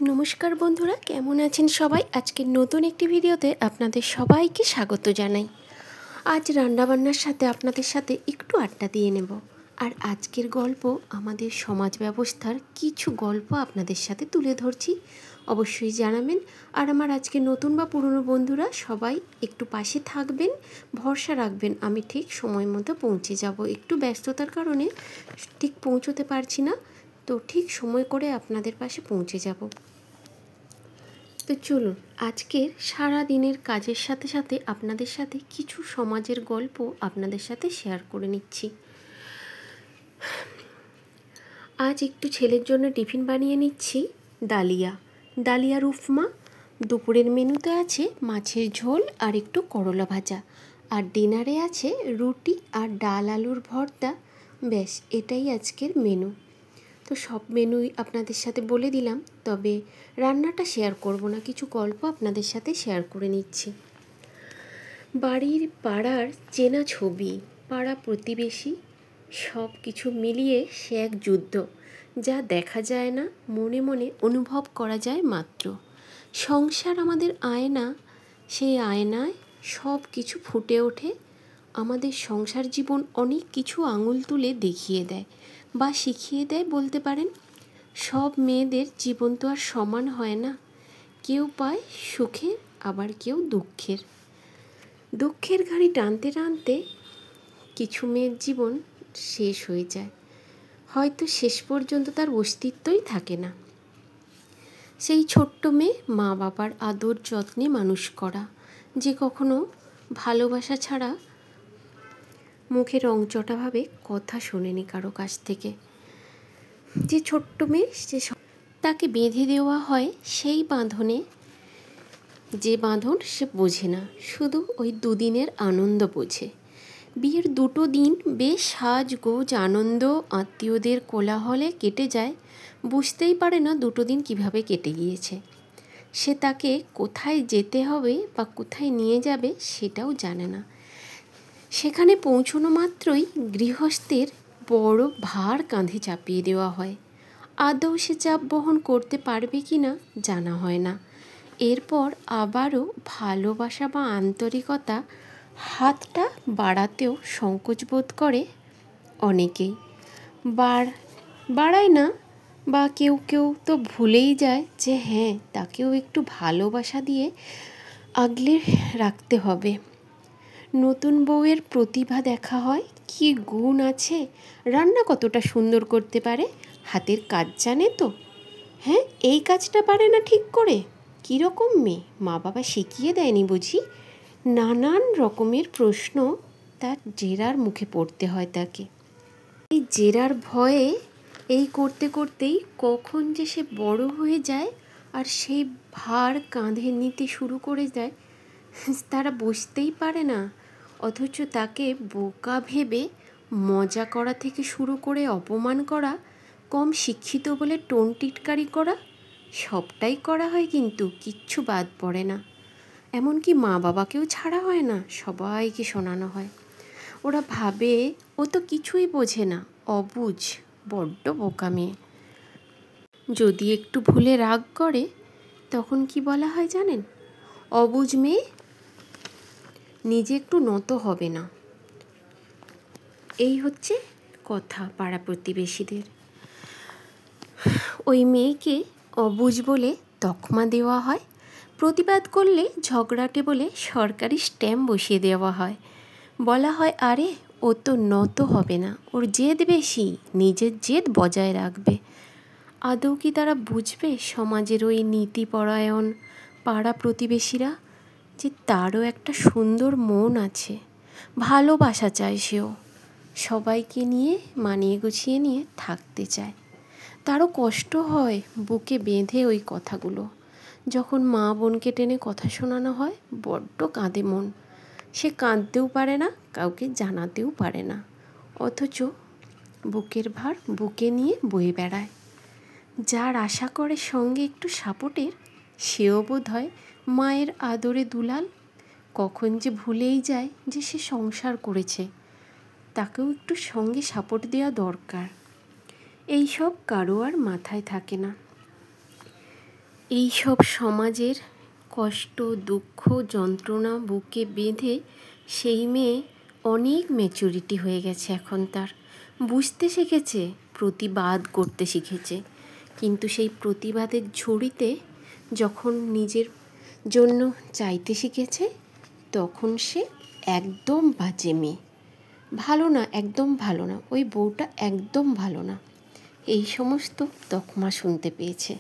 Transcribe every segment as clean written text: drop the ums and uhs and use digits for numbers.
নমস্কার বন্ধুরা, কেমন আছেন সবাই? আজকের নতুন একটি ভিডিওতে আপনাদের সবাইকে স্বাগত জানাই। আজ রান্নাবান্নার সাথে আপনাদের সাথে একটু আড্ডা দিয়ে নেব। আর আজকের গল্প আমাদের সমাজ ব্যবস্থার কিছু গল্প আপনাদের সাথে তুলে ধরছি, অবশ্যই জানাবেন। আর আমার আজকে নতুন বা পুরনো বন্ধুরা সবাই একটু পাশে থাকবেন, ভরসা রাখবেন আমি ঠিক সময় মতো পৌঁছে যাব। একটু ব্যস্ততার কারণে ঠিক পৌঁছতে পারছি না, তো ঠিক সময় করে আপনাদের পাশে পৌঁছে যাব। তো চলুন, আজকের সারা দিনের কাজের সাথে সাথে আপনাদের সাথে কিছু সমাজের গল্প আপনাদের সাথে শেয়ার করে নিচ্ছি। আজ একটু ছেলের জন্য টিফিন বানিয়ে নিচ্ছি ডালিয়ার উপমা। দুপুরের মেনুতে আছে মাছের ঝোল আর একটু করলা ভাজা, আর ডিনারে আছে রুটি আর ডাল আলুর ভর্তা। ব্যাস, এটাই আজকের মেনু। তো সব মেনুই আপনাদের সাথে বলে দিলাম, তবে রান্নাটা শেয়ার করব না, কিছু গল্প আপনাদের সাথে শেয়ার করে নিচ্ছি। বাড়ির পাড়ার চেনা ছবি, পাড়া প্রতিবেশী সব কিছু মিলিয়ে সে এক যুদ্ধ, যা দেখা যায় না, মনে মনে অনুভব করা যায় মাত্র। সংসার আমাদের আয়না, সেই আয়নায় সব কিছু ফুটে ওঠে। আমাদের সংসার জীবন অনেক কিছু আঙুল তুলে দেখিয়ে দেয় বা শিখিয়ে দেয় বলতে পারেন। সব মেয়েদের জীবন তো আর সমান হয় না, কেউ পায় সুখের, আবার কেউ দুঃখের ঘাড়ি টানতে টানতে কিছু মেয়ের জীবন শেষ হয়ে যায়, হয়তো শেষ পর্যন্ত তার অস্তিত্বই থাকে না। সেই ছোট্ট মেয়ে মা বাবার আদর যত্নে মানুষ করা, যে কখনো ভালোবাসা ছাড়া মুখে রংচটাভাবে কথা শোনেনি কারো কাছ থেকে। যে ছোট্ট মেয়ে, তাকে বেঁধে দেওয়া হয় সেই বাঁধনে, যে বাঁধন সে বোঝে না, শুধু ওই দুদিনের আনন্দ বোঝে। বিয়ের 2 দিন বেশ সাজগোজ আনন্দ আত্মীয়দের কোলাহলে কেটে যায়, বুঝতেই পারে না 2 দিন কিভাবে কেটে গিয়েছে। সে তাকে কোথায় যেতে হবে বা কোথায় নিয়ে যাবে সেটাও জানে না। সেখানে পৌঁছানো মাত্রই গৃহস্থের বড় ভার কাঁধে চাপিয়ে দেওয়া হয়। আদৌ সে চাপ বহন করতে পারবে কি না জানা হয় না। এরপর আবারও ভালোবাসা বা আন্তরিকতা হাতটা বাড়াতেও সংকোচ বোধ করে অনেকেই, বাড়ায় না, বা কেউ তো ভুলেই যায় যে হ্যাঁ, তাকেও একটু ভালোবাসা দিয়ে আগলে রাখতে হবে। নতুন বউয়ের প্রতিভা দেখা হয়, কী গুণ আছে, রান্না কতটা সুন্দর করতে পারে, হাতের কাজ জানে তো, হ্যাঁ এই কাজটা পারে না ঠিক করে, কীরকম মেয়ে, মা বাবা শিখিয়ে দেয়নি বুঝি। নানান রকমের প্রশ্ন তার জেরার মুখে পড়তে হয় তাকে। এই জেরার ভয়ে এই করতে করতেই কখন যে সে বড় হয়ে যায় আর সেই ভার কাঁধে নিতে শুরু করে দেয়, তারা বুঝতেই পারে না। অথচ তাকে বোকা ভেবে মজা করা থেকে শুরু করে অপমান করা, কম শিক্ষিত বলে টোন টিটকারি করা, সবটাই করা হয়, কিন্তু কিচ্ছু বাদ পড়ে না। এমনকি মা বাবাকেও ছাড়া হয় না, সবাইকে শোনানো হয়। ওরা ভাবে ও তো কিছুই বোঝে না, অবুঝ, বড্ড বোকা মেয়ে। যদি একটু ভুলে রাগ করে, তখন কি বলা হয় জানেন? অবুঝ মেয়ে, নিজে একটু নত হবে না। এই হচ্ছে কথা পাড়া প্রতিবেশীদের। ওই মেয়েকে অবুঝ বলে তকমা দেওয়া হয়, প্রতিবাদ করলে ঝগড়াটে বলে সরকারি স্ট্যাম্প বসিয়ে দেওয়া হয়। বলা হয় আরে ও তো নত হবে না, ওর জেদ বেশি, নিজের জেদ বজায় রাখবে। আদৌ কি তারা বুঝবে সমাজের ওই নীতিপরায়ণ পাড়া প্রতিবেশীরা, যে তারও একটা সুন্দর মন আছে, ভালোবাসা চায়, সেও সবাইকে নিয়ে মানিয়ে গুছিয়ে নিয়ে থাকতে চায়। তারও কষ্ট হয় বুকে বেঁধে ওই কথাগুলো। যখন মা বোনকে টেনে কথা শোনানো হয়, বড্ড কাঁদে মন। সে কাঁদতেও পারে না, কাউকে জানাতেও পারে না, অথচ বুকের ভার বুকে নিয়ে বয়ে বেড়ায়। যার আশা করে সঙ্গে একটু সাপোর্টের, সেও বোধ হয় মায়ের আদরে দুলাল। কখন যে ভুলেই যায় যে সে সংসার করেছে, তাকেও একটু সঙ্গে সাপোর্ট দেওয়া দরকার। এই সব কারো আর মাথায় থাকে না। এই সব সমাজের কষ্ট, দুঃখ, যন্ত্রণা বুকে বেঁধে সেই মেয়ে অনেক ম্যাচুরিটি হয়ে গেছে এখন, তার বুঝতে শিখেছে, প্রতিবাদ করতে শিখেছে। কিন্তু সেই প্রতিবাদের ঝুড়িতে যখন নিজের জন্য চাইতে শিখেছে, তখন সে একদম বাজে মেয়ে, ভালো না, একদম ভালো না, ওই বউটা একদম ভালো না, এই সমস্ত তকমা শুনতে পেয়েছে।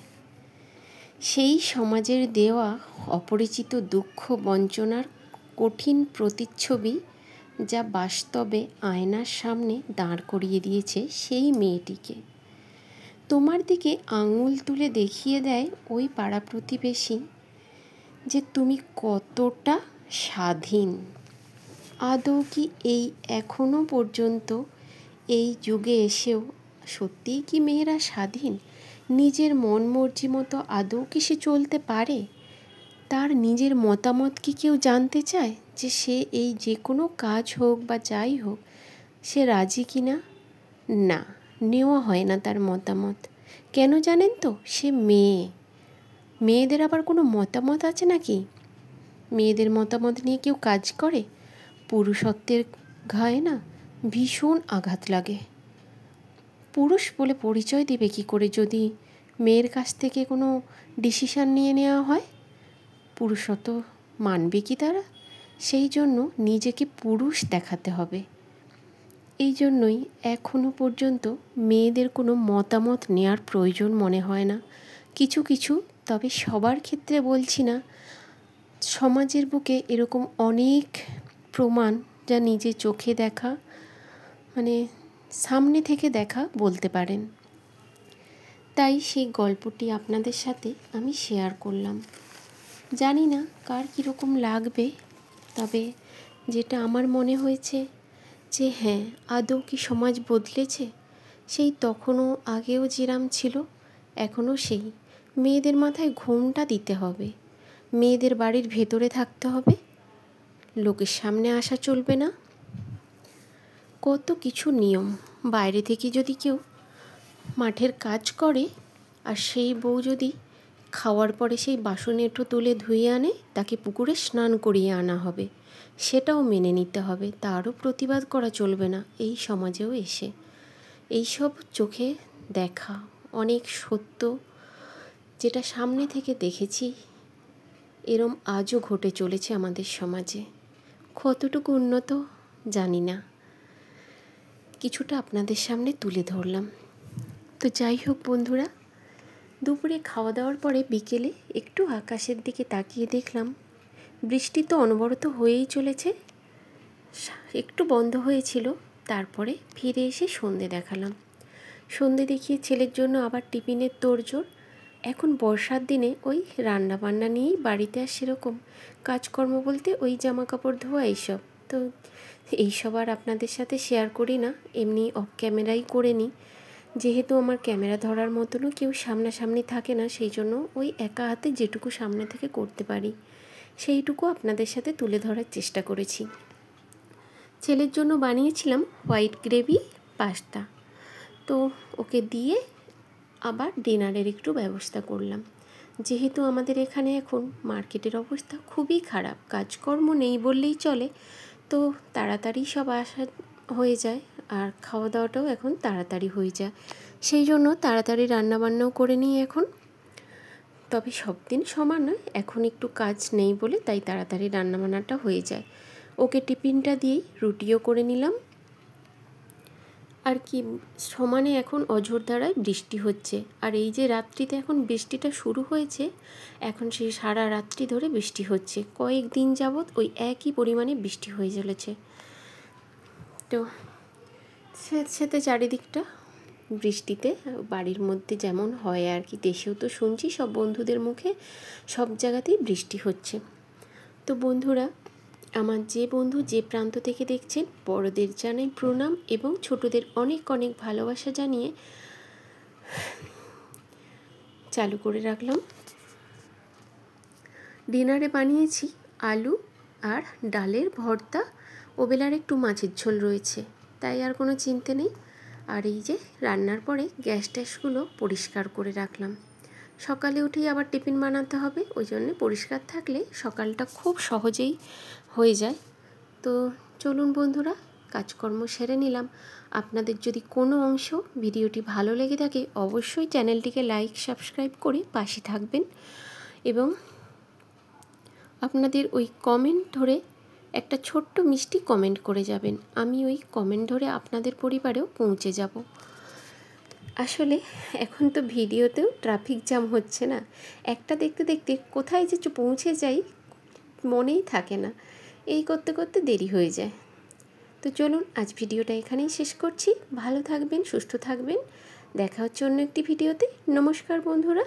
সেই সমাজের দেওয়া অপরিচিত দুঃখ বঞ্চনার কঠিন প্রতিচ্ছবি যা বাস্তবে আয়নার সামনে দাঁড় করিয়ে দিয়েছে সেই মেয়েটিকে। তোমার দিকে আঙুল তুলে দেখিয়ে দেয় ওই পাড়া প্রতিবেশী যে তুমি কতটা স্বাধীন। আদৌ কি এই এখনো পর্যন্ত এই যুগে এসেও সত্যিই কি মেয়েরা স্বাধীন? নিজের মন মর্জি মতো আদৌ কি সে চলতে পারে? তার নিজের মতামত কি কেউ জানতে চায় যে সে এই যে কোনো কাজ হোক বা যাই হোক সে রাজি কি না? না, নেওয়া হয় না তার মতামত। কেন জানেন তো? সে মেয়ে। মেয়েদের আবার কোনো মতামত আছে নাকি? মেয়েদের মতামত নিয়ে কেউ কাজ করে? পুরুষত্বের গায়ে না ভীষণ আঘাত লাগে। পুরুষ বলে পরিচয় দেবে কি করে যদি মেয়ের কাছ থেকে কোনো ডিসিশান নিয়ে নেওয়া হয়? পুরুষত্ব মানবে কি তারা? সেই জন্য নিজেকে পুরুষ দেখাতে হবে। এই জন্যই এখনো পর্যন্ত মেয়েদের কোনো মতামত নেওয়ার প্রয়োজন মনে হয় না। কিছু কিছু, তবে সবার ক্ষেত্রে বলছি না, সমাজের বুকে এরকম অনেক প্রমাণ যা নিজে চোখে দেখা, মানে সামনে থেকে দেখা বলতে পারেন। তাই সেই গল্পটি আপনাদের সাথে আমি শেয়ার করলাম। জানি না কার কীরকম লাগবে, তবে যেটা আমার মনে হয়েছে যে হ্যাঁ, আদৌ কি সমাজ বদলেছে? সেই তখনও আগেও যেরাম ছিল এখনও সেই। মেয়েদের মাথায় ঘোমটা দিতে হবে, মেয়েদের বাড়ির ভেতরে থাকতে হবে, লোকের সামনে আসা চলবে না, কত কিছু নিয়ম। বাইরে থেকে যদি কেউ মাঠের কাজ করে আর সেই বউ যদি খাওয়ার পরে সেই বাসন এঁটো তুলে ধুয়ে আনে, তাকে পুকুরে স্নান করিয়ে আনা হবে, সেটাও মেনে নিতে হবে, তারও প্রতিবাদ করা চলবে না এই সমাজেও এসে। এইসব চোখে দেখা অনেক সত্য, যেটা সামনে থেকে দেখেছি, এরম আজও ঘটে চলেছে আমাদের সমাজে। কতটুকু উন্নত জানি না, কিছুটা আপনাদের সামনে তুলে ধরলাম। তো যাই হোক বন্ধুরা, দুপুরে খাওয়া দাওয়ার পরে বিকেলে একটু আকাশের দিকে তাকিয়ে দেখলাম বৃষ্টি তো অনবরত হয়েই চলেছে। একটু বন্ধ হয়েছিল, তারপরে ফিরে এসে সন্ধে দেখালাম। সন্ধে দেখিয়ে ছেলের জন্য আবার টিফিনের তোড়জোড়। এখন বর্ষার দিনে ওই রান্না বান্না নিয়েই বাড়িতে আর সেরকম কাজকর্ম বলতে ওই জামা কাপড় ধোয়া এইসব। তো এইসব আর আপনাদের সাথে শেয়ার করি না, এমনি অফ ক্যামেরাই করে নিই। যেহেতু আমার ক্যামেরা ধরার মতনও কেউ সামনাসামনি থাকে না, সেই জন্য ওই একা হাতে যেটুকু সামনে থেকে করতে পারি সেইটুকু আপনাদের সাথে তুলে ধরার চেষ্টা করেছি। ছেলের জন্য বানিয়েছিলাম হোয়াইট গ্রেভি পাস্তা, তো ওকে দিয়ে আবার ডিনারের একটু ব্যবস্থা করলাম। যেহেতু আমাদের এখানে এখন মার্কেটের অবস্থা খুবই খারাপ, কাজকর্ম নেই বললেই চলে, তো তাড়াতাড়ি সব আসা হয়ে যায় আর খাওয়া দাওয়াটাও এখন তাড়াতাড়ি হয়ে যায়, সেই জন্য তাড়াতাড়ি রান্নাবান্নাও করে নিই এখন। তবে সব দিন সমান নয়, এখন একটু কাজ নেই বলে তাই তাড়াতাড়ি রান্নাবান্নাটা হয়ে যায়। ওকে টিফিনটা দিয়েই রুটিও করে নিলাম। আর কি, সমানে এখন অঝোরধারায় বৃষ্টি হচ্ছে, আর এই যে রাত্রিতে এখন বৃষ্টিটা শুরু হয়েছে, এখন সেই সারা রাত্রি ধরে বৃষ্টি হচ্ছে, কয়েকদিন যাবৎ ওই একই পরিমাণে বৃষ্টি হয়ে চলেছে। তো সাথে চারিদিকটা বৃষ্টিতে বাড়ির মধ্যে যেমন হয় আর কি, দেশেও তো শুনছি সব বন্ধুদের মুখে সব জায়গাতেই বৃষ্টি হচ্ছে। তো বন্ধুরা, আমার যে বন্ধু যে প্রান্ত থেকে দেখছেন, বড়দের জানাই প্রণাম এবং ছোটদের অনেক অনেক ভালোবাসা জানিয়ে চালু করে রাখলাম। ডিনারে বানিয়েছি আলু আর ডালের ভর্তা, ওবেলার একটু মাছের ঝোল রয়েছে, তাই আর কোনো চিন্তা নেই। আর এই যে রান্নার পরে গ্যাস ট্যাসগুলো পরিষ্কার করে রাখলাম, সকালে উঠেই আবার টিফিন বানাতে হবে, ওই জন্য পরিষ্কার থাকলে সকালটা খুব সহজেই হয়ে যায়। তো চলুন বন্ধুরা, কাজকর্ম সেরে নিলাম। আপনাদের যদি কোনো অংশ ভিডিওটি ভালো লেগে থাকে অবশ্যই চ্যানেলটিকে লাইক সাবস্ক্রাইব করে পাশে থাকবেন এবং আপনাদের ওই কমেন্ট ধরে একটা ছোট্ট মিষ্টি কমেন্ট করে যাবেন। আমি ওই কমেন্ট ধরে আপনাদের পরিবারেও পৌঁছে যাব। আসলে এখন তো ভিডিওতেও ট্রাফিক জ্যাম হচ্ছে না, একটা দেখতে দেখতে কোথায় যে পৌঁছে যাই মনেই থাকে না, এই করতে করতে দেরি হয়ে যায়। তো চলুন আজ ভিডিওটা এখানেই শেষ করছি। ভালো থাকবেন, সুস্থ থাকবেন, দেখা হচ্ছে অন্য একটি ভিডিওতে। নমস্কার বন্ধুরা।